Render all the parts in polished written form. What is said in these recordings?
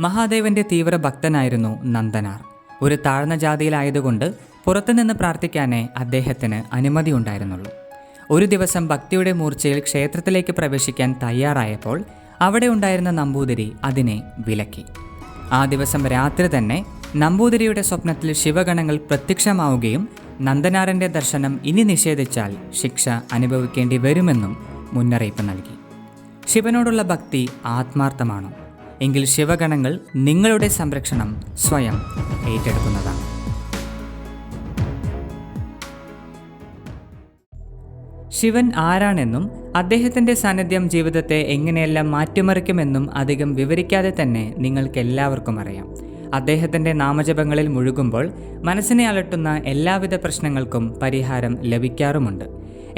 മഹാദേവന്റെ തീവ്ര ഭക്തനായിരുന്നു നന്ദനാർ. ഒരു താഴ്ന്ന ജാതിയിലായതുകൊണ്ട് പുറത്തുനിന്ന് പ്രാർത്ഥിക്കാനേ അദ്ദേഹത്തിന് അനുമതി ഉണ്ടായിരുന്നുള്ളൂ. ഒരു ദിവസം ഭക്തിയുടെ മൂർച്ചയിൽ ക്ഷേത്രത്തിലേക്ക് പ്രവേശിക്കാൻ തയ്യാറായപ്പോൾ അവിടെ ഉണ്ടായിരുന്ന നമ്പൂതിരി അതിനെ വിലക്കി. ആ ദിവസം രാത്രി തന്നെ നമ്പൂതിരിയുടെ സ്വപ്നത്തിൽ ശിവഗണങ്ങൾ പ്രത്യക്ഷമാവുകയും നന്ദനാരൻ്റെ ദർശനം ഇനി നിഷേധിച്ചാൽ ശിക്ഷ അനുഭവിക്കേണ്ടി വരുമെന്നും മുന്നറിയിപ്പ് നൽകി. ശിവനോടുള്ള ഭക്തി ആത്മാർത്ഥമാണോ എങ്കിൽ ശിവഗണങ്ങൾ നിങ്ങളുടെ സംരക്ഷണം സ്വയം ഏറ്റെടുക്കുന്നതാണ്. ശിവൻ ആരാണെന്നും അദ്ദേഹത്തിൻ്റെ സാന്നിധ്യം ജീവിതത്തെ എങ്ങനെയെല്ലാം മാറ്റിമറിക്കുമെന്നും അധികം വിവരിക്കാതെ തന്നെ നിങ്ങൾക്കെല്ലാവർക്കും അറിയാം. അദ്ദേഹത്തിൻ്റെ നാമജപങ്ങളിൽ മുഴുകുമ്പോൾ മനസ്സിനെ അലട്ടുന്ന എല്ലാവിധ പ്രശ്നങ്ങൾക്കും പരിഹാരം ലഭിക്കാറുമുണ്ട്.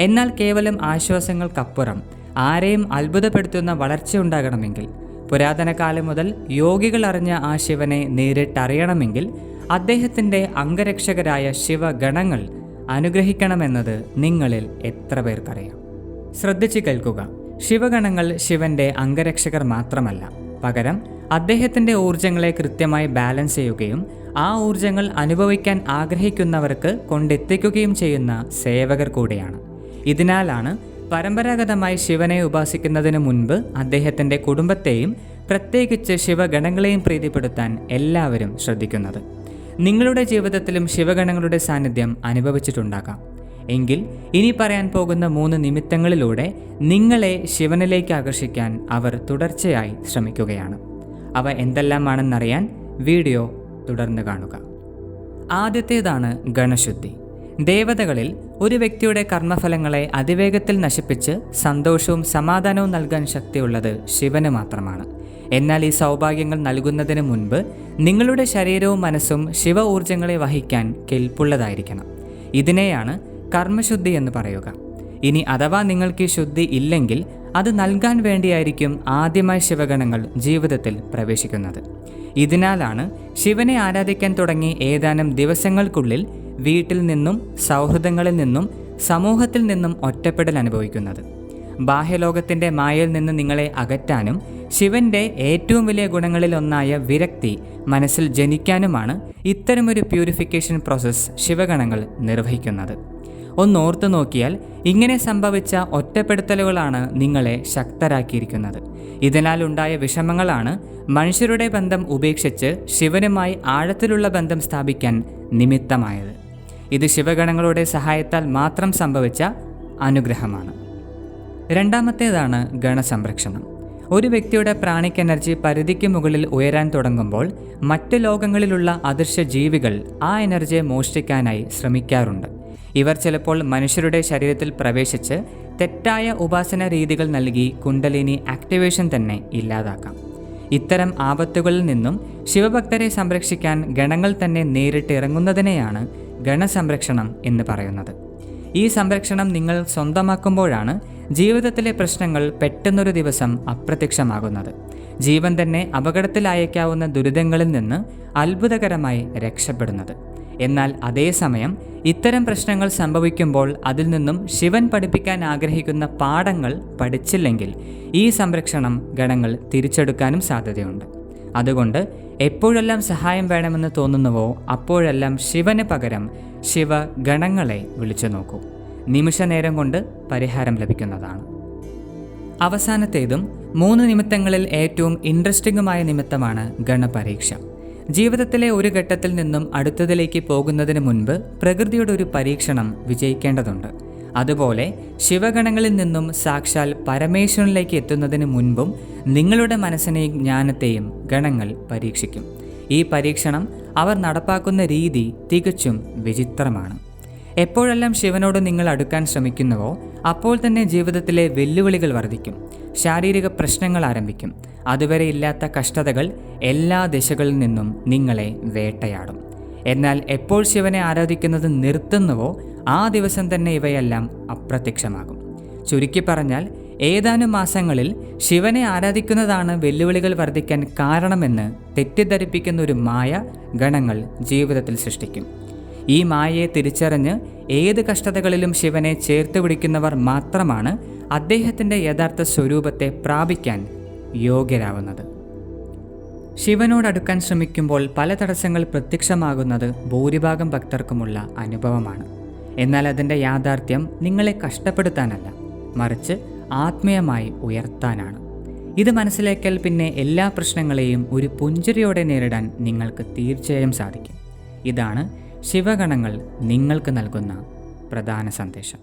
എന്നാൽ കേവലം ആശ്വാസങ്ങൾക്കപ്പുറം ആരെയും അത്ഭുതപ്പെടുത്തുന്ന വളർച്ചയുണ്ടാകണമെങ്കിൽ, പുരാതന കാലം മുതൽ യോഗികൾ അറിഞ്ഞ ആ ശിവനെ നേരിട്ടറിയണമെങ്കിൽ അദ്ദേഹത്തിൻ്റെ അംഗരക്ഷകരായ ശിവഗണങ്ങൾ അനുഗ്രഹിക്കണമെന്നത് നിങ്ങളിൽ എത്ര പേർക്കറിയാം? ശ്രദ്ധിച്ചു കേൾക്കുക. ശിവഗണങ്ങൾ ശിവന്റെ അംഗരക്ഷകർ മാത്രമല്ല, പകരം അദ്ദേഹത്തിൻ്റെ ഊർജങ്ങളെ കൃത്യമായി ബാലൻസ് ചെയ്യുകയും ആ ഊർജങ്ങൾ അനുഭവിക്കാൻ ആഗ്രഹിക്കുന്നവർക്ക് കൊണ്ടെത്തിക്കുകയും ചെയ്യുന്ന സേവകർ കൂടിയാണ്. ഇതിനാലാണ് പരമ്പരാഗതമായി ശിവനെ ഉപാസിക്കുന്നതിന് മുൻപ് അദ്ദേഹത്തിൻ്റെ കുടുംബത്തെയും പ്രത്യേകിച്ച് ശിവഗണങ്ങളെയും പ്രീതിപ്പെടുത്താൻ എല്ലാവരും ശ്രദ്ധിക്കുന്നത്. നിങ്ങളുടെ ജീവിതത്തിലും ശിവഗണങ്ങളുടെ സാന്നിധ്യം അനുഭവിച്ചിട്ടുണ്ടാകാം. എങ്കിൽ ഇനി പറയാൻ പോകുന്ന 3 നിമിത്തങ്ങളിലൂടെ നിങ്ങളെ ശിവനിലേക്ക് ആകർഷിക്കാൻ അവർ തുടർച്ചയായി ശ്രമിക്കുകയാണ്. അവ എന്തെല്ലാമാണെന്നറിയാൻ വീഡിയോ തുടർന്ന് കാണുക. ആദ്യത്തേതാണ് ഗണശുദ്ധി. ദേവതകളിൽ ഒരു വ്യക്തിയുടെ കർമ്മഫലങ്ങളെ അതിവേഗത്തിൽ നശിപ്പിച്ച് സന്തോഷവും സമാധാനവും നൽകാൻ ശക്തിയുള്ളത് ശിവന് മാത്രമാണ്. എന്നാൽ ഈ സൗഭാഗ്യങ്ങൾ നൽകുന്നതിന് മുൻപ് നിങ്ങളുടെ ശരീരവും മനസ്സും ശിവ ഊർജങ്ങളെ വഹിക്കാൻ കെൽപ്പുള്ളതായിരിക്കണം. ഇതിനെയാണ് കർമ്മശുദ്ധി എന്ന് പറയുക. ഇനി അഥവാ നിങ്ങൾക്ക് ഈ ശുദ്ധി ഇല്ലെങ്കിൽ അത് നൽകാൻ വേണ്ടിയായിരിക്കും ആദ്യമായി ശിവഗണങ്ങൾ ജീവിതത്തിൽ പ്രവേശിക്കുന്നത്. ഇതിനാലാണ് ശിവനെ ആരാധിക്കാൻ തുടങ്ങി ഏതാനും ദിവസങ്ങൾക്കുള്ളിൽ വീട്ടിൽ നിന്നും സൗഹൃദങ്ങളിൽ നിന്നും സമൂഹത്തിൽ നിന്നും ഒറ്റപ്പെടൽ അനുഭവിക്കുന്നത്. ബാഹ്യലോകത്തിൻ്റെ മായയിൽ നിന്ന് നിങ്ങളെ അകറ്റാനും ശിവന്റെ ഏറ്റവും വലിയ ഗുണങ്ങളിലൊന്നായ വിരക്തി മനസ്സിൽ ജനിക്കാനുമാണ് ഇത്തരമൊരു പ്യൂരിഫിക്കേഷൻ പ്രോസസ്സ് ശിവഗണങ്ങൾ നിർവഹിക്കുന്നത്. ഒന്നോർത്തു നോക്കിയാൽ ഇങ്ങനെ സംഭവിച്ച ഒറ്റപ്പെടുത്തലുകളാണ് നിങ്ങളെ ശക്തരാക്കിയിരിക്കുന്നത്. ഇതിനാൽ ഉണ്ടായ വിഷമങ്ങളാണ് മനുഷ്യരുടെ ബന്ധം ഉപേക്ഷിച്ച് ശിവനുമായി ആഴത്തിലുള്ള ബന്ധം സ്ഥാപിക്കാൻ നിമിത്തമായത്. ഇത് ശിവഗണങ്ങളുടെ സഹായത്താൽ മാത്രം സംഭവിച്ച അനുഗ്രഹമാണ്. രണ്ടാമത്തേതാണ് ഗണസംരക്ഷണം. ഒരു വ്യക്തിയുടെ പ്രാണിക് എനർജി പരിധിക്ക് മുകളിൽ ഉയരാൻ തുടങ്ങുമ്പോൾ മറ്റ് ലോകങ്ങളിലുള്ള അദൃശ്യ ജീവികൾ ആ എനർജിയെ മോഷ്ടിക്കാനായി ശ്രമിക്കാറുണ്ട്. ഇവർ ചിലപ്പോൾ മനുഷ്യരുടെ ശരീരത്തിൽ പ്രവേശിച്ച് തെറ്റായ ഉപാസന രീതികൾ നൽകി കുണ്ടലിനി ആക്ടിവേഷൻ തന്നെ ഇല്ലാതാക്കാം. ഇത്തരം ആപത്തുകളിൽ നിന്നും ശിവഭക്തരെ സംരക്ഷിക്കാൻ ഗണങ്ങൾ തന്നെ നേരിട്ട് ഇറങ്ങുന്നതിനെയാണ് ഗണസംരക്ഷണം എന്ന് പറയുന്നത്. ഈ സംരക്ഷണം നിങ്ങൾ സ്വന്തമാക്കുമ്പോഴാണ് ജീവിതത്തിലെ പ്രശ്നങ്ങൾ പെട്ടെന്നൊരു ദിവസം അപ്രത്യക്ഷമാകുന്നത്. ജീവൻ തന്നെ അപകടത്തിലായേക്കാവുന്ന ദുരിതങ്ങളിൽ നിന്ന് അത്ഭുതകരമായി രക്ഷപ്പെടുന്നത്. എന്നാൽ അതേസമയം ഇത്തരം പ്രശ്നങ്ങൾ സംഭവിക്കുമ്പോൾ അതിൽ നിന്നും ശിവൻ പഠിപ്പിക്കാൻ ആഗ്രഹിക്കുന്ന പാഠങ്ങൾ പഠിച്ചില്ലെങ്കിൽ ഈ സംരക്ഷണം ഗണങ്ങൾ തിരിച്ചെടുക്കാനും സാധ്യതയുണ്ട്. അതുകൊണ്ട് എപ്പോഴെല്ലാം സഹായം വേണമെന്ന് തോന്നുന്നുവോ അപ്പോഴെല്ലാം ശിവന് പകരം ശിവഗണങ്ങളെ വിളിച്ചു നോക്കൂ. നിമിഷനേരം കൊണ്ട് പരിഹാരം ലഭിക്കുന്നതാണ്. അവസാനത്തേതും 3 നിമിത്തങ്ങളിൽ ഏറ്റവും ഇൻട്രസ്റ്റിംഗുമായ നിമിത്തമാണ് ഗണപരീക്ഷ. ജീവിതത്തിലെ ഒരു ഘട്ടത്തിൽ നിന്നും അടുത്തതിലേക്ക് പോകുന്നതിന് മുൻപ് പ്രകൃതിയുടെ ഒരു പരീക്ഷണം വിജയിക്കേണ്ടതുണ്ട്. അതുപോലെ ശിവഗണങ്ങളിൽ നിന്നും സാക്ഷാൽ പരമേശ്വരനിലേക്ക് എത്തുന്നതിന് മുൻപും നിങ്ങളുടെ മനസ്സിനെയും ജ്ഞാനത്തെയും ഗണങ്ങൾ പരീക്ഷിക്കും. ഈ പരീക്ഷണം അവർ നടപ്പാക്കുന്ന രീതി തികച്ചും വിചിത്രമാണ്. എപ്പോഴെല്ലാം ശിവനോട് നിങ്ങൾ അടുക്കാൻ ശ്രമിക്കുന്നുവോ അപ്പോൾ തന്നെ ജീവിതത്തിലെ വെല്ലുവിളികൾ വർദ്ധിക്കും. ശാരീരിക പ്രശ്നങ്ങൾ ആരംഭിക്കും. അതുവരെ ഇല്ലാത്ത കഷ്ടതകൾ എല്ലാ ദിശകളിൽ നിന്നും നിങ്ങളെ വേട്ടയാടും. എന്നാൽ എപ്പോൾ ശിവനെ ആരാധിക്കുന്നത് നിർത്തുന്നുവോ ആ ദിവസം തന്നെ ഇവയെല്ലാം അപ്രത്യക്ഷമാകും. ചുരുക്കി പറഞ്ഞാൽ ഏതാനും മാസങ്ങളിൽ ശിവനെ ആരാധിക്കുന്നതാണ് വെല്ലുവിളികൾ വർദ്ധിക്കാൻ കാരണമെന്ന് തെറ്റിദ്ധരിപ്പിക്കുന്ന ഒരു മായ ഗണങ്ങൾ ജീവിതത്തിൽ സൃഷ്ടിക്കും. ഈ മായയെ തിരിച്ചറിഞ്ഞ് ഏത് കഷ്ടതകളിലും ശിവനെ ചേർത്ത് പിടിക്കുന്നവർ മാത്രമാണ് അദ്ദേഹത്തിൻ്റെ യഥാർത്ഥ സ്വരൂപത്തെ പ്രാപിക്കാൻ യോഗ്യരാവുന്നത്. ശിവനോടടുക്കാൻ ശ്രമിക്കുമ്പോൾ പല തടസ്സങ്ങൾ പ്രത്യക്ഷമാകുന്നത് ഭൂരിഭാഗം ഭക്തർക്കുമുള്ള അനുഭവമാണ്. എന്നാൽ അതിൻ്റെ യാഥാർത്ഥ്യം നിങ്ങളെ കഷ്ടപ്പെടുത്താനല്ല, മറിച്ച് ആത്മീയമായി ഉയർത്താനാണ്. ഇത് മനസ്സിലാക്കിയാൽ പിന്നെ എല്ലാ പ്രശ്നങ്ങളെയും ഒരു പുഞ്ചിരിയോടെ നേരിടാൻ നിങ്ങൾക്ക് തീർച്ചയായും സാധിക്കും. ഇതാണ് ശിവഗണങ്ങൾ നിങ്ങൾക്ക് നൽകുന്ന പ്രധാന സന്ദേശം.